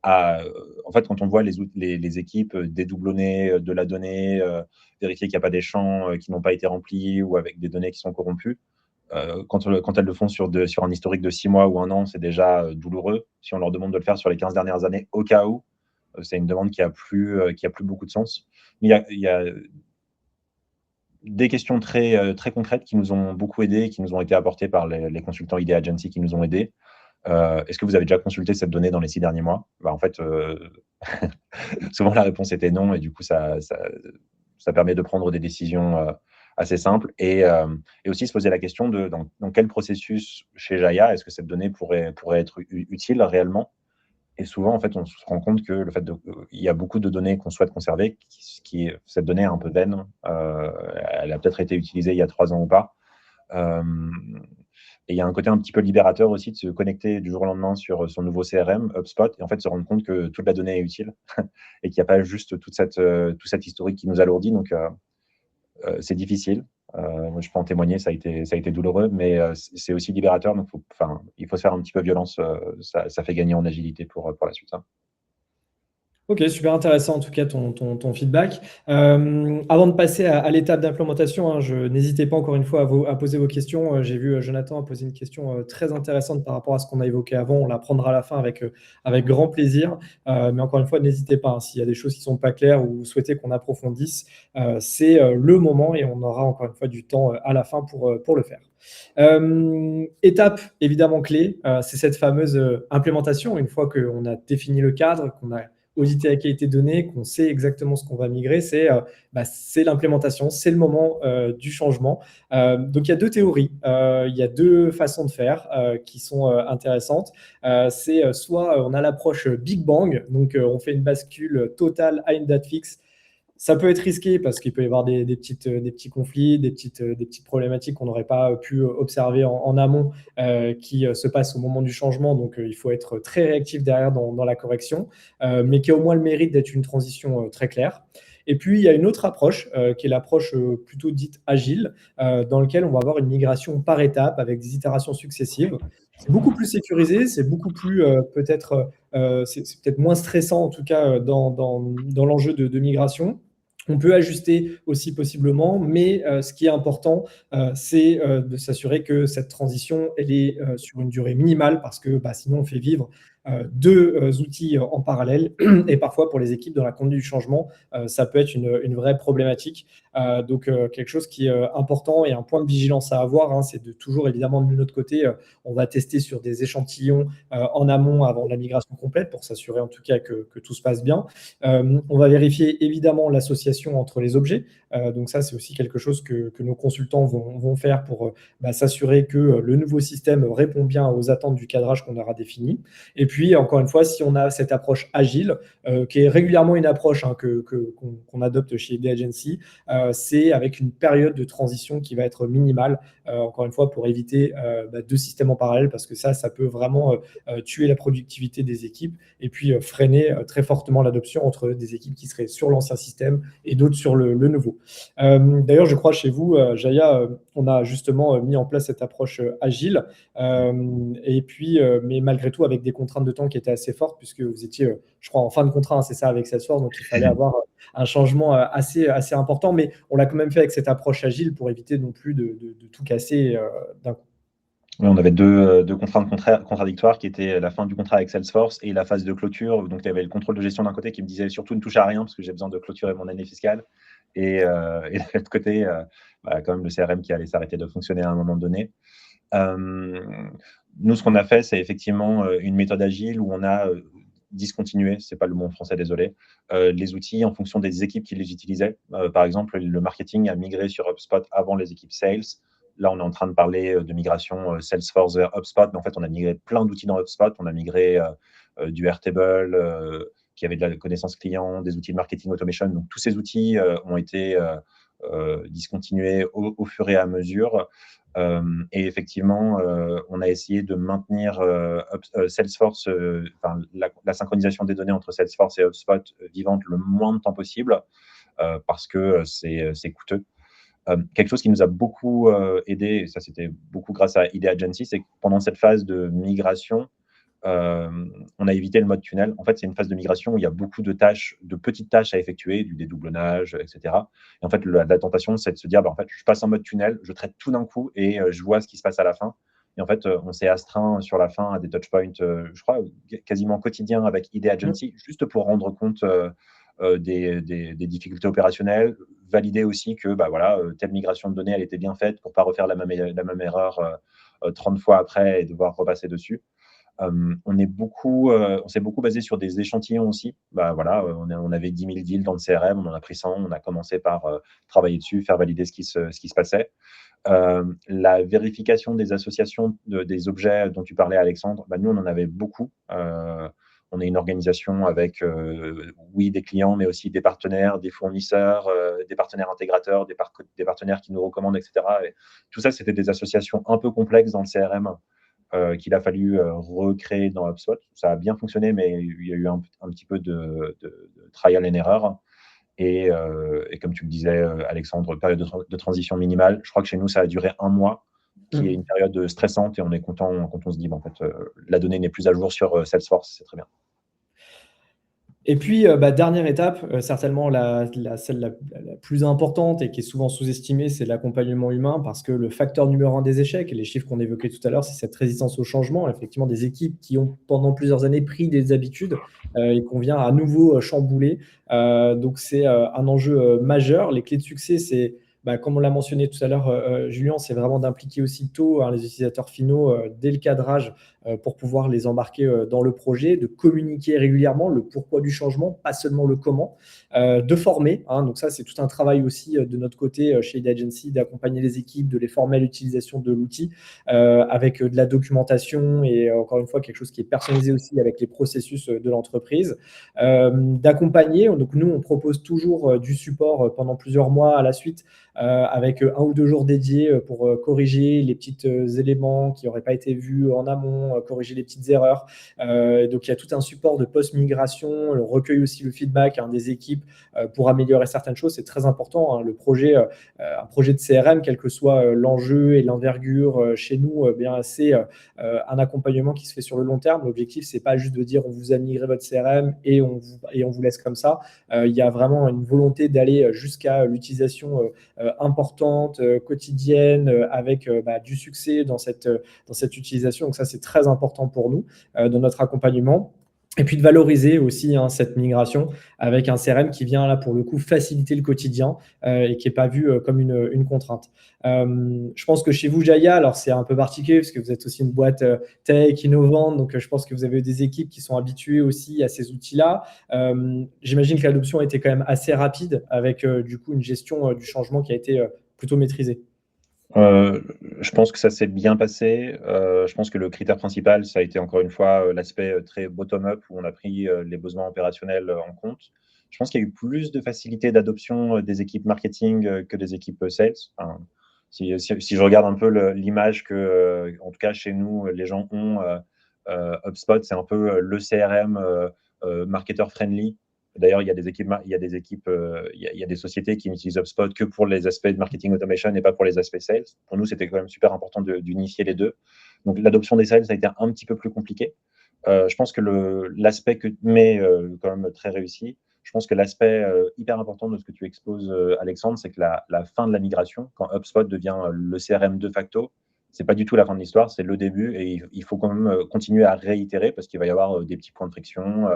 En fait, quand on voit les équipes dédoublonner de la donnée, vérifier qu'il n'y a pas des champs qui n'ont pas été remplis ou avec des données qui sont corrompues, quand elles le font sur un historique de 6 mois ou 1 an, c'est déjà douloureux. Si on leur demande de le faire sur les 15 dernières années, au cas où, c'est une demande qui a plus beaucoup de sens. Mais il y a des questions très concrètes qui nous ont beaucoup aidés, qui nous ont été apportées par les consultants ID Agency qui nous ont aidés. Est-ce que vous avez déjà consulté cette donnée dans les 6 derniers mois? En fait, souvent la réponse était non, et du coup, ça permet de prendre des décisions assez simples et aussi se poser la question de dans quel processus chez Jaya est-ce que cette donnée pourrait être utile réellement. Et souvent, en fait, on se rend compte que il y a beaucoup de données qu'on souhaite conserver, cette donnée est un peu vaine. Elle a peut-être été utilisée il y a 3 ans ou pas. Et il y a un côté un petit peu libérateur aussi de se connecter du jour au lendemain sur son nouveau CRM, HubSpot, et en fait se rendre compte que toute la donnée est utile et qu'il n'y a pas juste tout cet historique qui nous alourdit. Donc, c'est difficile. Moi, je peux en témoigner, ça a été douloureux, mais c'est aussi libérateur. Donc, il faut se faire un petit peu violence. Ça fait gagner en agilité pour la suite. Ok, super intéressant en tout cas ton feedback. Avant de passer à l'étape d'implémentation, n'hésitez pas encore une fois à poser vos questions. J'ai vu Jonathan poser une question très intéressante par rapport à ce qu'on a évoqué avant. On la prendra à la fin avec grand plaisir. Mais encore une fois, n'hésitez pas. S'il y a des choses qui ne sont pas claires ou vous souhaitez qu'on approfondisse, c'est le moment et on aura encore une fois du temps à la fin pour le faire. Étape évidemment clé, c'est cette fameuse implémentation. Une fois qu'on a défini le cadre, qu'on a auditer la qualité de données, qu'on sait exactement ce qu'on va migrer, c'est l'implémentation, c'est le moment du changement. Donc, il y a 2 théories, il y a 2 façons de faire qui sont intéressantes. C'est soit on a l'approche Big Bang, donc on fait une bascule totale à une date fixe, Ça peut être risqué parce qu'il peut y avoir des petits conflits, des petites problématiques qu'on n'aurait pas pu observer en amont qui se passent au moment du changement. Donc, il faut être très réactif derrière dans la correction, mais qui a au moins le mérite d'être une transition très claire. Et puis, il y a une autre approche qui est l'approche plutôt dite agile, dans laquelle on va avoir une migration par étapes avec des itérations successives. C'est beaucoup plus sécurisé, c'est beaucoup plus c'est peut-être moins stressant en tout cas dans l'enjeu de migration. On peut ajuster aussi possiblement, mais ce qui est important, c'est de s'assurer que cette transition, elle est sur une durée minimale parce que sinon on fait vivre deux outils en parallèle et parfois pour les équipes dans la conduite du changement, ça peut être une vraie problématique. Donc quelque chose qui est important et un point de vigilance à avoir, hein, c'est de toujours évidemment de notre côté, on va tester sur des échantillons en amont avant la migration complète pour s'assurer en tout cas que tout se passe bien. On va vérifier évidemment l'association entre les objets. Donc ça, c'est aussi quelque chose que nos consultants vont faire pour s'assurer que le nouveau système répond bien aux attentes du cadrage qu'on aura défini. Et puis, encore une fois, si on a cette approche agile, qui est régulièrement une approche qu'on adopte chez ID Agency, c'est avec une période de transition qui va être minimale, encore une fois, pour éviter deux systèmes en parallèle, parce que ça peut vraiment tuer la productivité des équipes et puis freiner très fortement l'adoption entre des équipes qui seraient sur l'ancien système et d'autres sur le nouveau. D'ailleurs, je crois chez vous, Jaya, on a justement mis en place cette approche agile, et puis, mais malgré tout avec des contraintes de temps qui étaient assez fortes, puisque vous étiez, je crois, en fin de contrat, hein, c'est ça, avec Salesforce, donc il fallait avoir un changement assez important, mais on l'a quand même fait avec cette approche agile pour éviter non plus de tout casser d'un coup. Oui, on avait deux contraintes contradictoires qui étaient la fin du contrat avec Salesforce et la phase de clôture. Donc, il y avait le contrôle de gestion d'un côté qui me disait surtout ne touche à rien parce que j'ai besoin de clôturer mon année fiscale. Et de l'autre côté, quand même le CRM qui allait s'arrêter de fonctionner à un moment donné. Nous, ce qu'on a fait, c'est effectivement une méthode agile où on a discontinué, c'est pas le mot en français, désolé, les outils en fonction des équipes qui les utilisaient. Par exemple, le marketing a migré sur HubSpot avant les équipes sales. Là, on est en train de parler de migration Salesforce vers HubSpot, mais en fait, on a migré plein d'outils dans HubSpot. On a migré du Airtable, qui avait de la connaissance client, des outils de marketing automation. Donc, tous ces outils ont été discontinués au fur et à mesure. Et effectivement, on a essayé de maintenir Salesforce, la synchronisation des données entre Salesforce et HubSpot vivante le moins de temps possible, parce que c'est coûteux. Quelque chose qui nous a beaucoup aidé, et ça c'était beaucoup grâce à ID Agency, c'est que pendant cette phase de migration, on a évité le mode tunnel. En fait, c'est une phase de migration où il y a beaucoup de tâches, de petites tâches à effectuer, du dédoublonnage, etc. Et en fait, la tentation, c'est de se dire, en fait, je passe en mode tunnel, je traite tout d'un coup et je vois ce qui se passe à la fin. Et en fait, on s'est astreint sur la fin à des touchpoints, je crois, quasiment quotidiens avec ID Agency, juste pour rendre compte des difficultés opérationnelles, valider aussi que telle migration de données, elle était bien faite pour ne pas refaire la même erreur 30 fois après et devoir repasser dessus. On s'est beaucoup basé sur des échantillons aussi. On avait 10 000 deals dans le CRM, on en a pris 100, on a commencé par travailler dessus, faire valider ce qui se passait. La vérification des associations des objets dont tu parlais, Alexandre, nous, on en avait beaucoup. On est une organisation avec, des clients, mais aussi des partenaires, des fournisseurs, des partenaires intégrateurs, des partenaires qui nous recommandent, etc. Et tout ça, c'était des associations un peu complexes dans le CRM qu'il a fallu recréer dans HubSpot. Ça a bien fonctionné, mais il y a eu un petit peu de trial and error. Et comme tu le disais, Alexandre, période de transition minimale. Je crois que chez nous, ça a duré 1 mois, qui est une période stressante, et on est content quand on se dit, la donnée n'est plus à jour sur Salesforce, c'est très bien. Et puis, dernière étape, certainement celle la plus importante et qui est souvent sous-estimée, c'est l'accompagnement humain, parce que le facteur numéro 1 des échecs, et les chiffres qu'on évoquait tout à l'heure, c'est cette résistance au changement. Effectivement, des équipes qui ont pendant plusieurs années pris des habitudes et qu'on vient à nouveau chambouler. Donc, c'est un enjeu majeur. Les clés de succès, c'est, comme on l'a mentionné tout à l'heure, Julien, c'est vraiment d'impliquer aussi tôt les utilisateurs finaux dès le cadrage pour pouvoir les embarquer dans le projet, de communiquer régulièrement le pourquoi du changement, pas seulement le comment, de former. Donc ça, c'est tout un travail aussi de notre côté chez Lead Agency, d'accompagner les équipes, de les former à l'utilisation de l'outil avec de la documentation et encore une fois, quelque chose qui est personnalisé aussi avec les processus de l'entreprise. D'accompagner, donc nous, on propose toujours du support pendant plusieurs mois à la suite avec 1 ou 2 jours dédiés pour corriger les petits éléments qui n'auraient pas été vus en amont, corriger les petites erreurs. Donc, il y a tout un support de post-migration. On recueille aussi le feedback des équipes pour améliorer certaines choses. C'est très important. Le projet, un projet de CRM, quel que soit l'enjeu et l'envergure chez nous, c'est un accompagnement qui se fait sur le long terme. L'objectif, c'est pas juste de dire on vous a migré votre CRM et on vous laisse comme ça. Il y a vraiment une volonté d'aller jusqu'à l'utilisation importante, quotidienne, avec du succès dans cette utilisation. Donc ça, c'est très important pour nous dans notre accompagnement. Et puis de valoriser aussi cette migration avec un CRM qui vient là pour le coup faciliter le quotidien et qui n'est pas vu comme une contrainte. Je pense que chez vous, Jaya, alors c'est un peu particulier parce que vous êtes aussi une boîte tech innovante, donc je pense que vous avez des équipes qui sont habituées aussi à ces outils-là. J'imagine que l'adoption a été quand même assez rapide avec du coup une gestion du changement qui a été plutôt maîtrisée. Je pense que ça s'est bien passé. Je pense que le critère principal, ça a été encore une fois l'aspect très bottom-up où on a pris les besoins opérationnels en compte. Je pense qu'il y a eu plus de facilité d'adoption des équipes marketing que des équipes sales. Enfin, si je regarde un peu l'image que, en tout cas chez nous, les gens ont, HubSpot, c'est un peu le CRM marketer friendly. D'ailleurs, il y a des sociétés qui n'utilisent HubSpot que pour les aspects de marketing automation et pas pour les aspects sales. Pour nous, c'était quand même super important d'unifier les deux. Donc, l'adoption des sales a été un petit peu plus compliquée. Je pense que l'aspect mais quand même très réussi. Je pense que l'aspect hyper important de ce que tu exposes, Alexandre, c'est que la fin de la migration, quand HubSpot devient le CRM de facto, c'est pas du tout la fin de l'histoire, c'est le début et il faut quand même continuer à réitérer parce qu'il va y avoir des petits points de friction,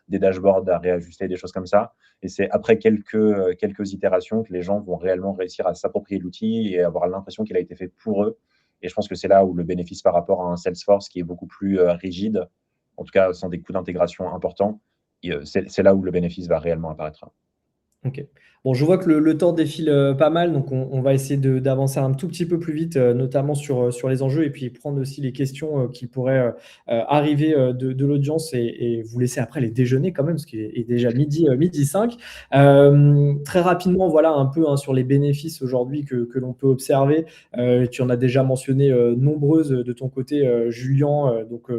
des dashboards à réajuster, des choses comme ça. Et c'est après quelques itérations que les gens vont réellement réussir à s'approprier l'outil et avoir l'impression qu'il a été fait pour eux. Et je pense que c'est là où le bénéfice par rapport à un Salesforce qui est beaucoup plus rigide, en tout cas sans des coûts d'intégration importants, c'est là où le bénéfice va réellement apparaître. Ok. Bon, je vois que le temps défile pas mal, donc on va essayer d'avancer un tout petit peu plus vite, notamment sur les enjeux, et puis prendre aussi les questions qui pourraient arriver de l'audience et vous laisser après les déjeuner quand même, parce qu'il est déjà midi 5. Très rapidement, voilà un peu sur les bénéfices aujourd'hui que l'on peut observer. Tu en as déjà mentionné nombreuses de ton côté, Julien. Donc,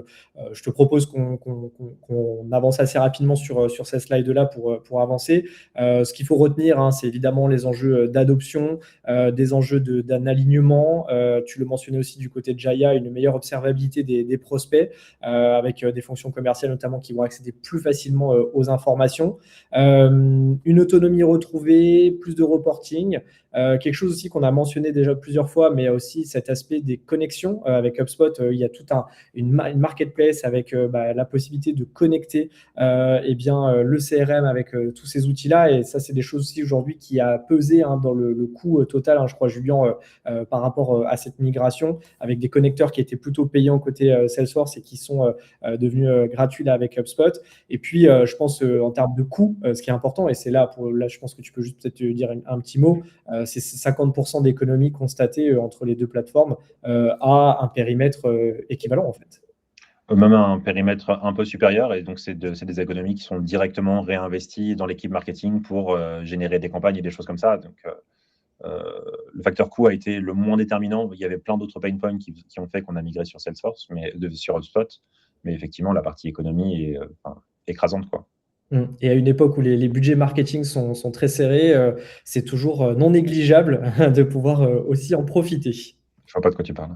je te propose qu'on avance assez rapidement sur ces slides-là pour avancer. Ce qu'il faut retenir, c'est évidemment les enjeux d'adoption, des enjeux d'un alignement. Tu le mentionnais aussi du côté de Jaya, une meilleure observabilité des prospects avec des fonctions commerciales notamment qui vont accéder plus facilement aux informations. Une autonomie retrouvée, plus de reporting. Quelque chose aussi qu'on a mentionné déjà plusieurs fois, mais aussi cet aspect des connexions. Avec HubSpot, il y a toute une marketplace avec la possibilité de connecter le CRM avec tous ces outils-là. Et ça, c'est des choses aussi aujourd'hui qui a pesé dans le coût total, je crois, Julien, par rapport à cette migration, avec des connecteurs qui étaient plutôt payants côté Salesforce et qui sont devenus gratuits là avec HubSpot. Et puis, je pense en termes de coût, ce qui est important, et c'est là, je pense que tu peux juste peut-être dire un petit mot, c'est 50% d'économies constatées entre les deux plateformes à un périmètre équivalent en fait. Même un périmètre un peu supérieur, et donc c'est des économies qui sont directement réinvesties dans l'équipe marketing pour générer des campagnes et des choses comme ça. Donc, le facteur coût a été le moins déterminant. Il y avait plein d'autres pain points qui ont fait qu'on a migré sur Salesforce, sur HubSpot, mais effectivement, la partie économie est écrasante, quoi. Et à une époque où les budgets marketing sont très serrés, c'est toujours non négligeable de pouvoir aussi en profiter. Je vois pas de quoi tu parles.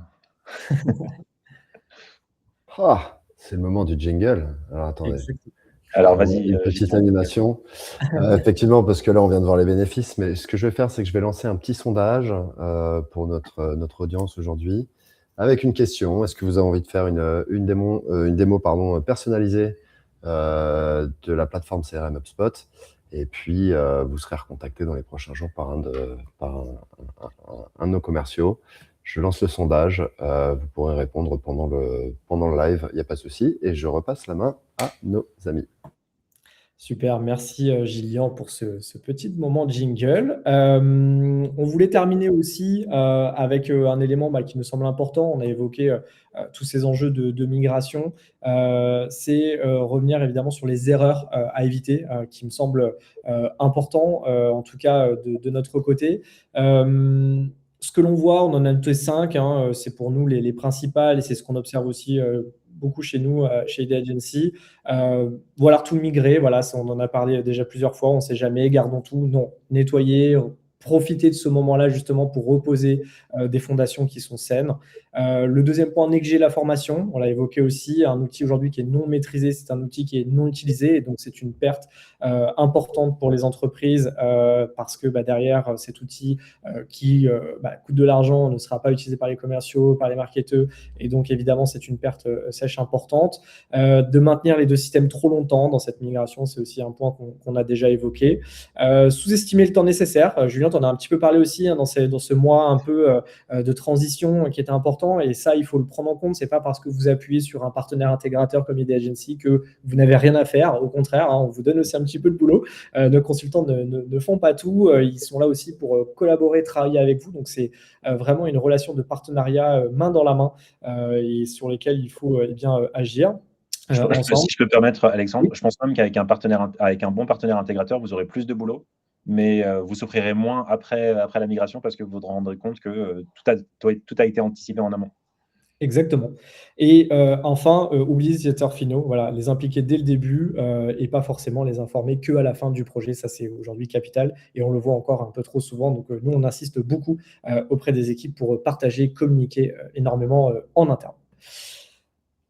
C'est le moment du jingle. Alors attendez. Exactement. Alors vas-y. Une petite animation. Effectivement, parce que là, on vient de voir les bénéfices, mais ce que je vais faire, c'est que je vais lancer un petit sondage pour notre audience aujourd'hui, avec une question. Est-ce que vous avez envie de faire une démo personnalisée de la plateforme CRM HubSpot? Et puis, vous serez recontacté dans les prochains jours par un de nos commerciaux Je lance le sondage. Vous pourrez répondre pendant le live, il n'y a pas de souci. Et je repasse la main à nos amis. Super, merci Gillian pour ce petit moment de jingle. On voulait terminer aussi avec un élément qui nous semble important. On a évoqué tous ces enjeux de migration. C'est revenir évidemment sur les erreurs à éviter, qui me semblent importants, en tout cas de notre côté. Ce que l'on voit, on en a noté 5, c'est pour nous les principales et c'est ce qu'on observe aussi beaucoup chez nous, chez ID Agency. Voilà, tout migrer, voilà, on en a parlé déjà plusieurs fois, on ne sait jamais, gardons tout. Non, nettoyer, profiter de ce moment-là justement pour reposer des fondations qui sont saines. Le deuxième point, négliger la formation. On l'a évoqué aussi, un outil aujourd'hui qui est non maîtrisé, c'est un outil qui est non utilisé, et donc c'est une perte importante pour les entreprises parce que derrière cet outil qui coûte de l'argent ne sera pas utilisé par les commerciaux, par les marketeurs, et donc évidemment c'est une perte sèche importante. De maintenir les deux systèmes trop longtemps dans cette migration, c'est aussi un point qu'on a déjà évoqué. Sous-estimer le temps nécessaire. Julien, tu en as un petit peu parlé aussi dans ce mois un peu de transition qui était important, et ça, il faut le prendre en compte. C'est pas parce que vous appuyez sur un partenaire intégrateur comme ID Agency que vous n'avez rien à faire. Au contraire, on vous donne aussi un petit peu de boulot. Nos consultants ne font pas tout. Ils sont là aussi pour collaborer, travailler avec vous. Donc, c'est vraiment une relation de partenariat main dans la main et sur lesquelles il faut agir. Si je peux me permettre, Alexandre, je pense même qu'avec un bon partenaire intégrateur, vous aurez plus de boulot, mais vous souffrirez moins après la migration parce que vous vous rendrez compte que tout a été anticipé en amont. Exactement. Et enfin, oubliez les utilisateurs finaux, voilà, les impliquer dès le début et pas forcément les informer qu'à la fin du projet. Ça, c'est aujourd'hui capital et on le voit encore un peu trop souvent. Donc, nous, on insiste beaucoup auprès des équipes pour partager, communiquer énormément en interne.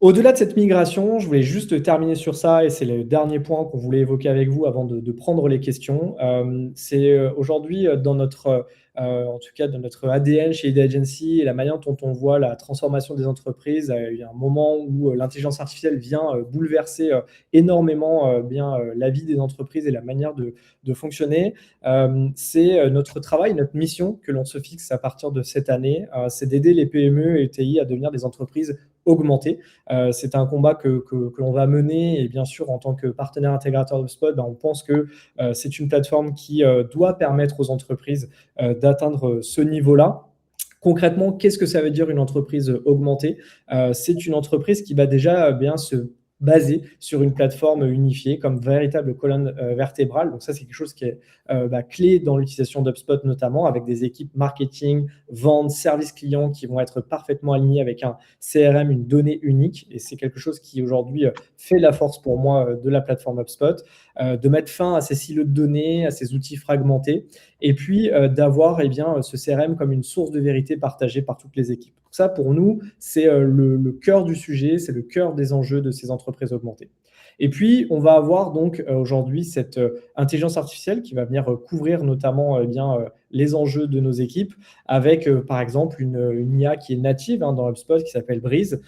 Au-delà de cette migration, je voulais juste terminer sur ça, et c'est le dernier point qu'on voulait évoquer avec vous avant de prendre les questions. C'est aujourd'hui dans notre, en tout cas dans notre ADN chez ID Agency et la manière dont on voit la transformation des entreprises. Il y a un moment où l'intelligence artificielle vient bouleverser énormément la vie des entreprises et la manière de fonctionner. C'est notre travail, notre mission que l'on se fixe à partir de cette année, c'est d'aider les PME et ETI à devenir des entreprises augmentées. C'est un combat que l'on va mener, et bien sûr en tant que partenaire intégrateur d'HubSpot, on pense que c'est une plateforme qui doit permettre aux entreprises d'atteindre ce niveau-là. Concrètement, qu'est-ce que ça veut dire une entreprise augmentée? C'est une entreprise qui va déjà bien se baser sur une plateforme unifiée comme véritable colonne vertébrale. Donc ça, c'est quelque chose qui est clé dans l'utilisation d'HubSpot, notamment avec des équipes marketing, vente, service client qui vont être parfaitement alignées avec un CRM, une donnée unique. Et c'est quelque chose qui aujourd'hui fait la force pour moi de la plateforme HubSpot, de mettre fin à ces silos de données, à ces outils fragmentés, et puis d'avoir ce CRM comme une source de vérité partagée par toutes les équipes. Donc ça, pour nous, c'est le cœur du sujet, c'est le cœur des enjeux de ces entreprises augmentées. Et puis, on va avoir donc aujourd'hui cette intelligence artificielle qui va venir couvrir notamment les enjeux de nos équipes avec, par exemple, une IA qui est native dans HubSpot qui s'appelle Breeze,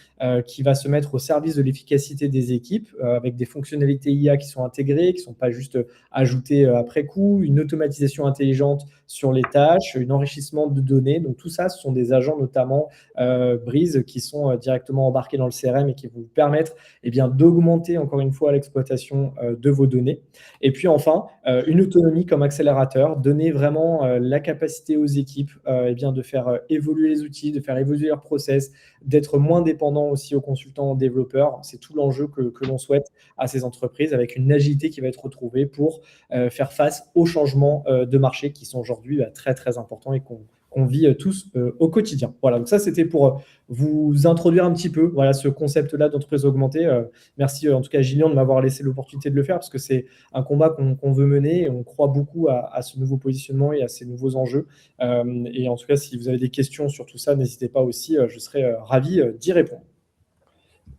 qui va se mettre au service de l'efficacité des équipes avec des fonctionnalités IA qui sont intégrées, qui ne sont pas juste ajoutées après coup, une automatisation intelligente sur les tâches, un enrichissement de données. Donc, tout ça, ce sont des agents notamment Breeze qui sont directement embarqués dans le CRM et qui vont vous permettre d'augmenter encore une fois l'exploitation de vos données. Et puis enfin, une autonomie comme accélérateur, donner vraiment la capacité aux équipes de faire évoluer les outils, de faire évoluer leurs process, d'être moins dépendant aussi aux consultants, aux développeurs. C'est tout l'enjeu que l'on souhaite à ces entreprises, avec une agilité qui va être retrouvée pour faire face aux changements de marché qui sont aujourd'hui très très importants et qu'on vit tous au quotidien. Voilà, donc ça c'était pour vous introduire un petit peu ce concept-là d'entreprise augmentée. Merci en tout cas Gillian de m'avoir laissé l'opportunité de le faire parce que c'est un combat qu'on veut mener et on croit beaucoup à ce nouveau positionnement et à ces nouveaux enjeux. Et en tout cas, si vous avez des questions sur tout ça, n'hésitez pas aussi, je serai ravi d'y répondre.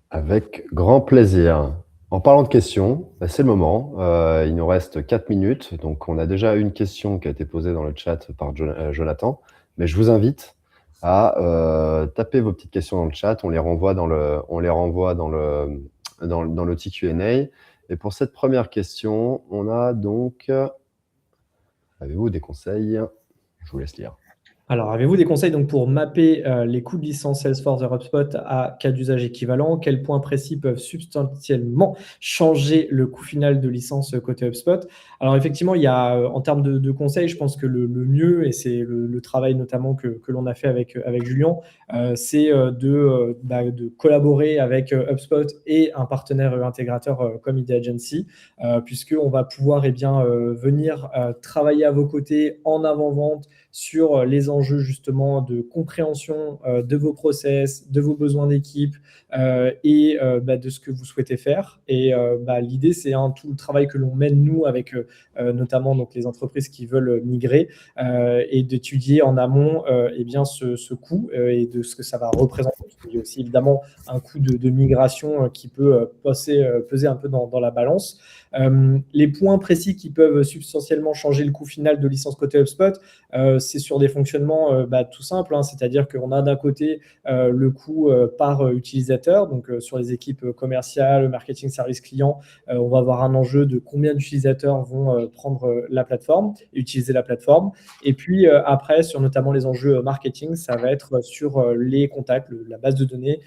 Avec grand plaisir. En parlant de questions, c'est le moment. Il nous reste 4 minutes. Donc, on a déjà une question qui a été posée dans le chat par Jonathan. Mais je vous invite à taper vos petites questions dans le chat. On les renvoie dans l'outil Q&A. Et pour cette première question, on a donc... Avez-vous des conseils? Je vous laisse lire. Alors, avez-vous des conseils donc pour mapper les coûts de licence Salesforce de HubSpot à cas d'usage équivalent? Quels points précis peuvent substantiellement changer le coût final de licence côté HubSpot? Alors effectivement, il y a en termes de conseils, je pense que le mieux, et c'est le travail notamment que l'on a fait avec Julien, c'est de collaborer avec HubSpot et un partenaire intégrateur comme ID Agency, puisqu'on va pouvoir venir travailler à vos côtés en avant-vente sur les enjeux justement de compréhension de vos process, de vos besoins d'équipe et de ce que vous souhaitez faire. Et l'idée, c'est tout le travail que l'on mène nous avec notamment donc, les entreprises qui veulent migrer et d'étudier en amont ce coût et de ce que ça va représenter. Il y a aussi évidemment un coût de migration qui peut peser un peu dans la balance. Les points précis qui peuvent substantiellement changer le coût final de licence côté HubSpot, c'est sur des fonctionnements tout simples, c'est-à-dire qu'on a d'un côté le coût par utilisateur, donc sur les équipes commerciales, marketing, service client, on va avoir un enjeu de combien d'utilisateurs vont prendre la plateforme et utiliser la plateforme. Et puis après, sur notamment les enjeux marketing, ça va être sur les contacts, la base de données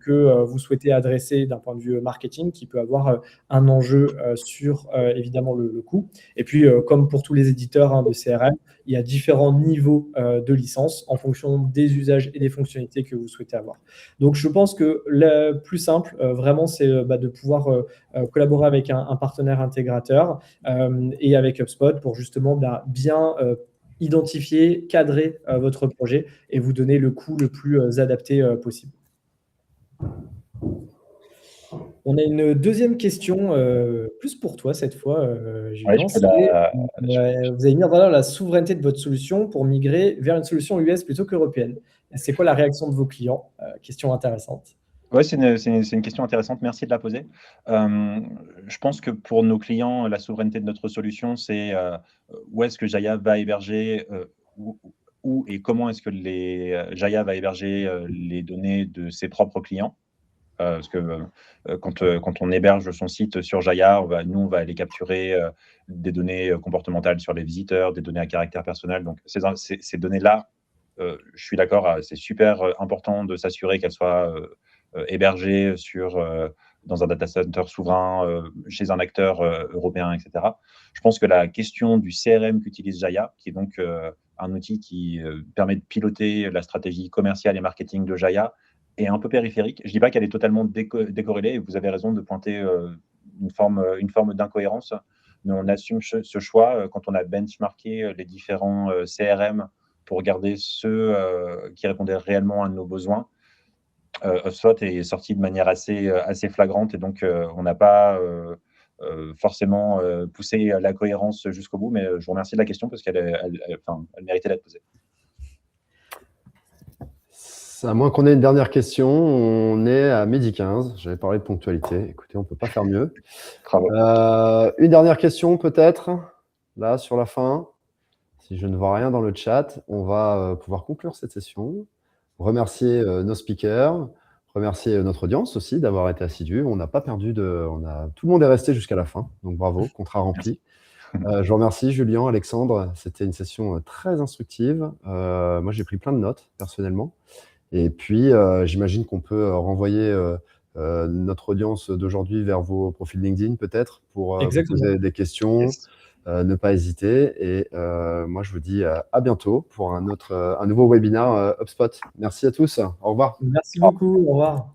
que vous souhaitez adresser d'un point de vue marketing, qui peut avoir un enjeu sur évidemment le coût. Et puis, comme pour tous les éditeurs de CRM, il y a différents niveaux de licence en fonction des usages et des fonctionnalités que vous souhaitez avoir. Donc, je pense que le plus simple, vraiment, c'est de pouvoir collaborer avec un partenaire intégrateur et avec HubSpot pour justement bien identifier, cadrer votre projet et vous donner le coût le plus adapté possible. On a une deuxième question, plus pour toi cette fois, Julien. Vous allez mis en valeur la souveraineté de votre solution pour migrer vers une solution US plutôt qu'européenne. C'est quoi la réaction de vos clients? Question intéressante. Oui, c'est une question intéressante. Merci de la poser. Je pense que pour nos clients, la souveraineté de notre solution, c'est où est-ce que Jaya va héberger, où et comment est-ce que Jaya va héberger les données de ses propres clients. Parce que quand on héberge son site sur Jaya, on va aller capturer des données comportementales sur les visiteurs, des données à caractère personnel. Donc, ces données-là, je suis d'accord, c'est super important de s'assurer qu'elles soient hébergées dans un data center souverain, chez un acteur européen, etc. Je pense que la question du CRM qu'utilise Jaya, qui est donc un outil qui permet de piloter la stratégie commerciale et marketing de Jaya, est un peu périphérique. Je ne dis pas qu'elle est totalement décorrélée, et vous avez raison de pointer une forme d'incohérence, mais on assume ce choix quand on a benchmarké les différents CRM pour regarder ceux qui répondaient réellement à nos besoins. HubSpot est sorti de manière assez flagrante, et donc on n'a pas forcément poussé la cohérence jusqu'au bout, mais je vous remercie de la question parce qu'elle méritait d'être posée. À moins qu'on ait une dernière question, on est à 12h15. J'avais parlé de ponctualité. Écoutez, on ne peut pas faire mieux. Une dernière question peut-être, là, sur la fin. Si je ne vois rien dans le chat, on va pouvoir conclure cette session. Remercier nos speakers, remercier notre audience aussi d'avoir été assidue. On n'a pas perdu tout le monde est resté jusqu'à la fin, donc bravo, contrat rempli. Je vous remercie Julien, Alexandre. C'était une session très instructive. Moi, j'ai pris plein de notes, personnellement. Et puis, j'imagine qu'on peut renvoyer notre audience d'aujourd'hui vers vos profils LinkedIn, peut-être, pour vous poser des questions. Yes. Ne pas hésiter. Et moi, je vous dis à bientôt pour un nouveau webinaire HubSpot. Merci à tous. Au revoir. Merci beaucoup. Au revoir.